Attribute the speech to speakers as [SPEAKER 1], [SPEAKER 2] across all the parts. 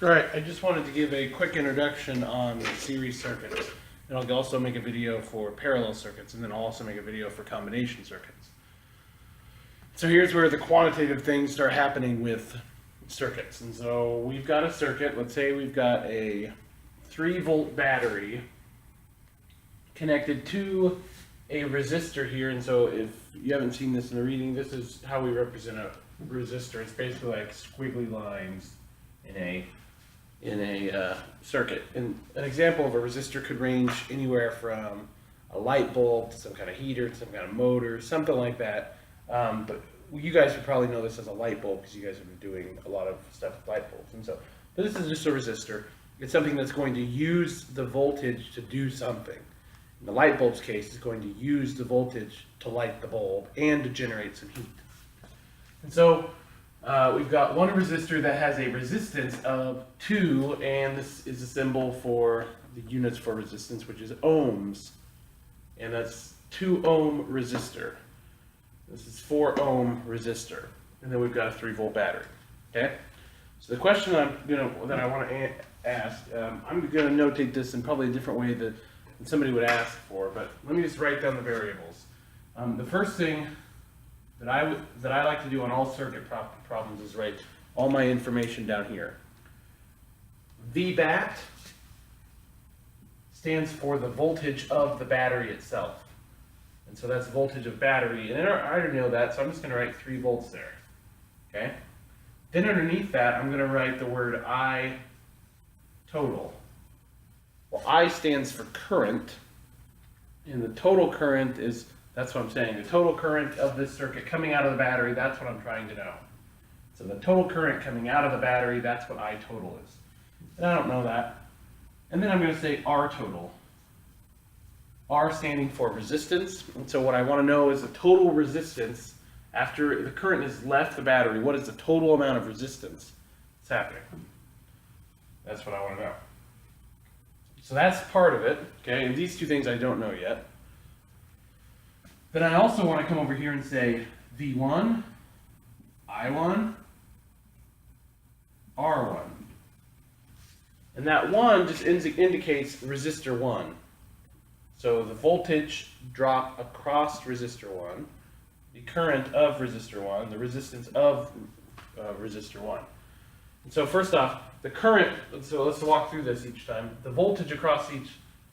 [SPEAKER 1] Alright, I just wanted to give a quick introduction on series circuits. And I'll also make a video for parallel circuits, and then I'll also make a video for combination circuits. So here's where the quantitative things start happening with circuits. And so we've got a circuit, let's say we've got a 3-volt battery connected to a resistor here. And so if you haven't seen this in the reading, this is how we represent a resistor. It's basically like squiggly lines in a circuit. And an example of a resistor could range anywhere from a light bulb to some kind of heater to some kind of motor, something like that. But you guys would probably know this as a light bulb because you guys have been doing a lot of stuff with light bulbs. And so, but this is just a resistor. It's something that's going to use the voltage to do something. In the light bulb's case, it's going to use the voltage to light the bulb and to generate some heat. And so we've got one resistor that has a resistance of 2, and this is a symbol for the units for resistance, which is ohms. And that's 2 ohm resistor. This is 4 ohm resistor. And then we've got a 3-volt battery. Okay? So the question that I want to ask, I'm going to notate this in probably a different way than somebody would ask for, but let me just write down the variables. The first thing that I like to do on all circuit problems is write all my information down here. VBAT stands for the voltage of the battery itself. And so that's the voltage of battery. And I already know that, so I'm just going to write 3 volts there. Okay? Then underneath that, I'm going to write the word I total. Well, I stands for current, and the total current is, that's what I'm saying, the total current of this circuit coming out of the battery, that's what I'm trying to know. So the total current coming out of the battery, that's what I total is. And I don't know that. And then I'm going to say R total. R standing for resistance. And so what I want to know is the total resistance after the current has left the battery. What is the total amount of resistance that's happening? That's what I want to know. So that's part of it. Okay, and these two things I don't know yet. Then I also want to come over here and say V1, I1, R1. And that 1 just indicates resistor 1. So the voltage drop across resistor 1, the current of resistor 1, the resistance of resistor 1. And so first off, the current, so let's walk through this each time. The voltage across each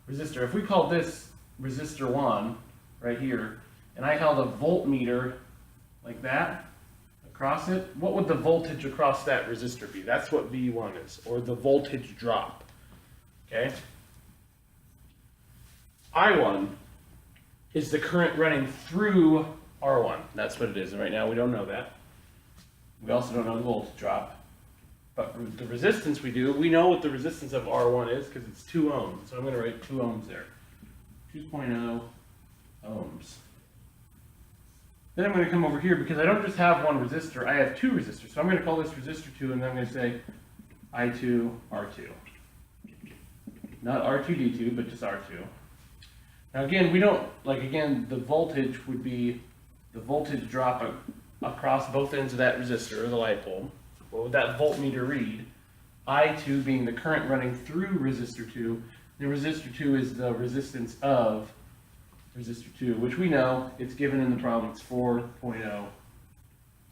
[SPEAKER 1] resistor, if we call this resistor 1 right here, and I held a voltmeter like that across it, what would the voltage across that resistor be? That's what V1 is, or the voltage drop. Okay? I1 is the current running through R1. That's what it is, and right now we don't know that. We also don't know the voltage drop. But the resistance we know what the resistance of R1 is because it's 2 ohms. So I'm going to write 2 ohms there. 2.0 ohms. Then I'm going to come over here because I don't just have one resistor, I have 2 resistors. So I'm going to call this resistor 2 and then I'm going to say I2, R2. Not R2D2, but just R2. Now again, the voltage would be the voltage drop across both ends of that resistor, or the light bulb. What would that voltmeter read? I2 being the current running through resistor 2. The resistor 2 is the resistance of resistor 2, which we know it's given in the problem. It's 4.0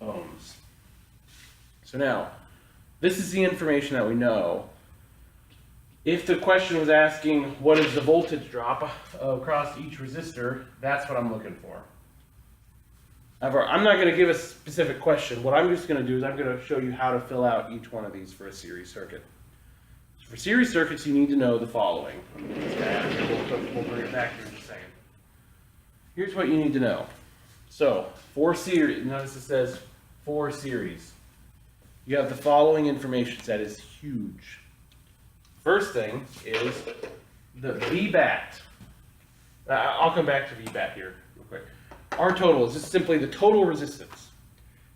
[SPEAKER 1] ohms. So now, this is the information that we know. If the question was asking what is the voltage drop across each resistor, that's what I'm looking for. However, I'm not going to give a specific question. What I'm just going to do is I'm going to show you how to fill out each one of these for a series circuit. So for series circuits, you need to know the following. We'll bring it back here in a second. Here's what you need to know. So, for series, notice it says for series. You have the following information set is huge. First thing is the VBAT. I'll come back to VBAT here real quick. R total is just simply the total resistance.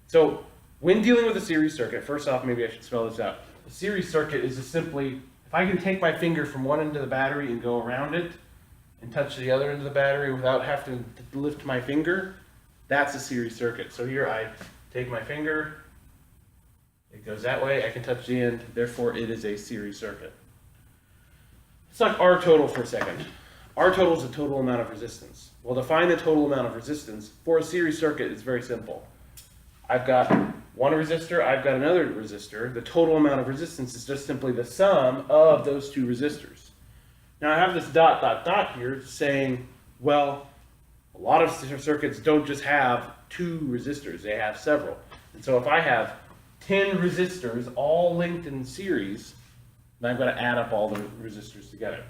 [SPEAKER 1] So when dealing with a series circuit, first off, maybe I should spell this out. A series circuit is just simply, if I can take my finger from one end of the battery and go around it and touch the other end of the battery without having to lift my finger, that's a series circuit. So here I take my finger It goes that way, I can touch the end, therefore it is a series circuit. Let's talk R total for a second. R total is the total amount of resistance. Well, to find the total amount of resistance for a series circuit, it's very simple. I've got one resistor, I've got another resistor. The total amount of resistance is just simply the sum of those two resistors. Now I have this dot, dot, dot here saying, well, a lot of circuits don't just have two resistors, they have several. And so if I have 10 resistors all linked in series, then I've got to add up all the resistors together.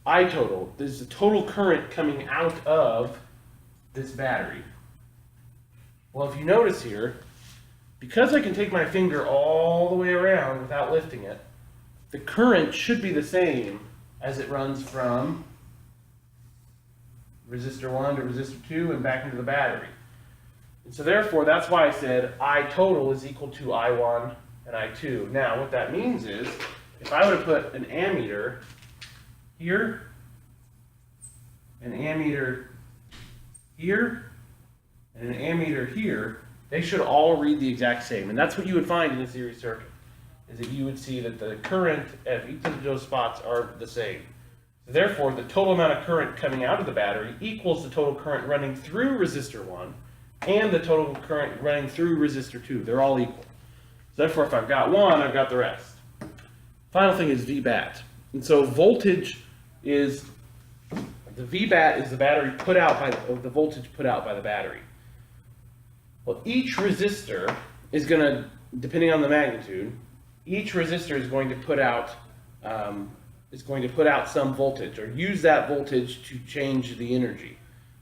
[SPEAKER 1] I total, this is the total current coming out of this battery. Well, if you notice here, because I can take my finger all the way around without lifting it, the current should be the same as it runs from resistor 1 to resistor 2 and back into the battery. And so therefore, that's why I said I total is equal to I1 and I2. Now, what that means is, if I were to put an ammeter here, an ammeter here, and an ammeter here, they should all read the exact same. And that's what you would find in a series circuit, is that you would see that the current at each of those spots are the same. So therefore, the total amount of current coming out of the battery equals the total current running through resistor 1 and the total current running through resistor 2. They're all equal. So therefore, if I've got one, I've got the rest. Final thing is VBAT. And so voltage is, the VBAT is the battery put out by, the voltage put out by the battery. Well, each resistor is going to, depending on the magnitude, each resistor is going to put out some voltage, or use that voltage to change the energy.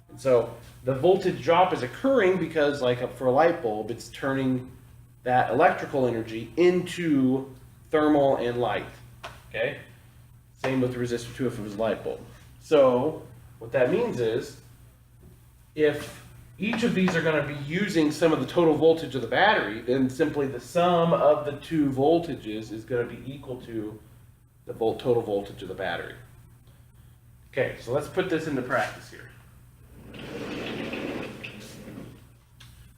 [SPEAKER 1] And so the voltage drop is occurring because, like for a light bulb, it's turning that electrical energy into thermal and light. Okay? Same with the resistor 2 if it was a light bulb. So what that means is, if each of these are going to be using some of the total voltage of the battery, then simply the sum of the two voltages is going to be equal to the total voltage of the battery. Okay, so let's put this into practice here.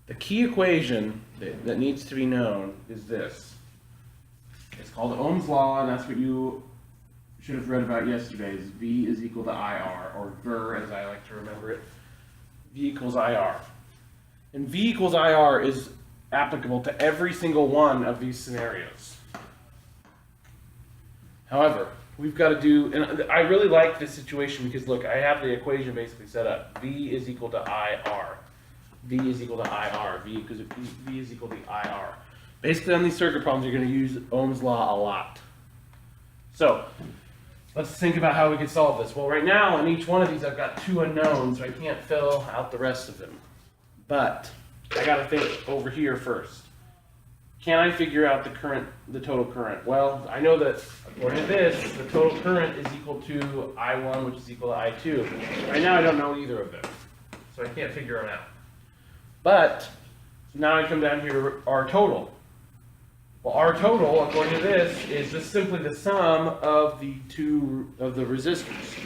[SPEAKER 1] The key equation that needs to be known is this. It's called Ohm's law, and that's what you should have read about yesterday, is V is equal to IR, or VER as I like to remember it. V equals IR. And V equals IR is applicable to every single one of these scenarios. However, we've got to do, and I really like this situation because look, I have the equation basically set up. V is equal to IR. V is equal to IR. V is equal to IR. Basically on these circuit problems, you're going to use Ohm's law a lot. So, let's think about how we could solve this. Well, right now, in each one of these, I've got two unknowns, so I can't fill out the rest of them. But I got to think over here first. Can I figure out the total current? Well, I know that according to this, the total current is equal to I1, which is equal to I2. Right now, I don't know either of them, so I can't figure them out. But so now I come down here to R total. Well, R total, according to this, is just simply the sum of the resistors.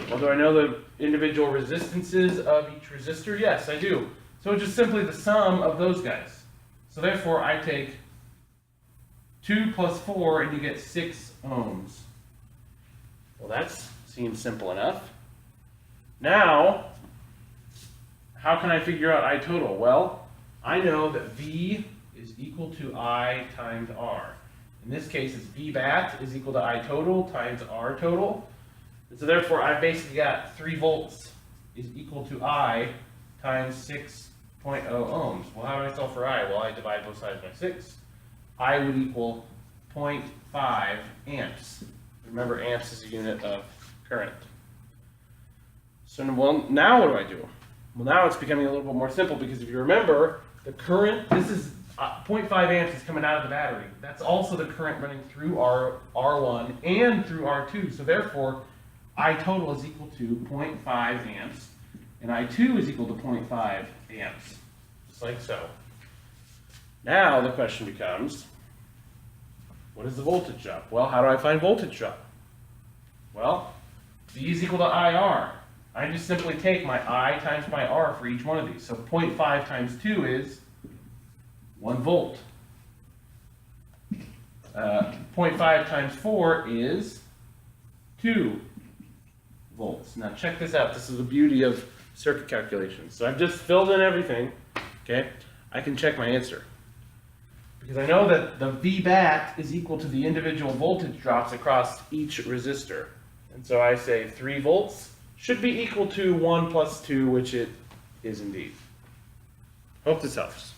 [SPEAKER 1] Well, do I know the individual resistances of each resistor? Yes, I do. So it's just simply the sum of those guys. So therefore, I take 2 plus 4, and you get 6 ohms. Well, that seems simple enough. Now, how can I figure out I total? Well, I know that V is equal to I times R. In this case, it's VBAT is equal to I total times R total. And so therefore, I've basically got 3 volts is equal to I times 6.0 ohms. Well, how do I solve for I? Well, I divide both sides by 6. I would equal 0.5 amps. Remember, amps is a unit of current. So, well, now what do I do? Well, now it's becoming a little bit more simple because if you remember, the current, this is 0.5 amps is coming out of the battery. That's also the current running through R1 and through R2. So therefore, I total is equal to 0.5 amps, and I2 is equal to 0.5 amps, just like so. Now the question becomes, what is the voltage drop? Well, how do I find voltage drop? Well, V is equal to IR. I just simply take my I times my R for each one of these. So 0.5 times 2 is 1 volt. 0.5 times 4 is 2 volts. Now check this out. This is the beauty of circuit calculations. So I've just filled in everything. Okay, I can check my answer. Because I know that the VBAT is equal to the individual voltage drops across each resistor. And so I say 3 volts should be equal to 1 plus 2, which it is indeed. Hope this helps.